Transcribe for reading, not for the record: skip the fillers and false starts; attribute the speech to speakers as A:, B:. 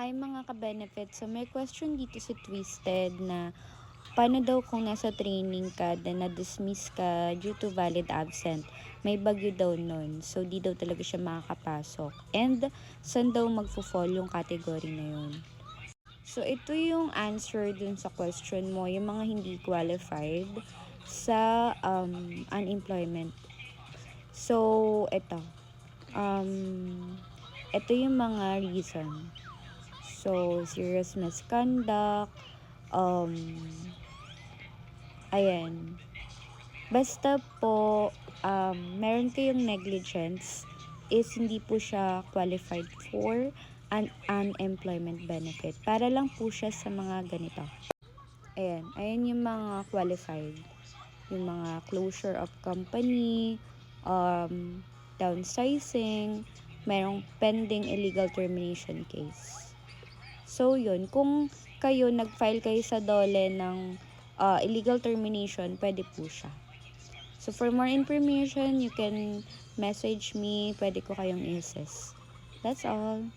A: Hi mga ka-benefits. So may question dito si Twisted na paano daw kung nasa training ka then na-dismiss ka due to valid absent. May bagyo daw nun. So di daw talaga siya makakapasok. And saan daw magfo-fall yung category na yun? So ito yung answer dun sa question mo, yung mga hindi qualified sa unemployment. So ito yung mga reason. So, serious misconduct, um, ayan. Basta po, meron kayong negligence is hindi po siya qualified for an unemployment benefit. Para lang po siya sa mga ganito. Ayan yung mga qualified. Yung mga closure of company, downsizing, merong pending illegal termination case. So, yun. Kung kayo, nag-file kayo sa DOLE ng illegal termination, pwede po siya. So, for more information, you can message me. Pwede ko kayong i-assess. That's all.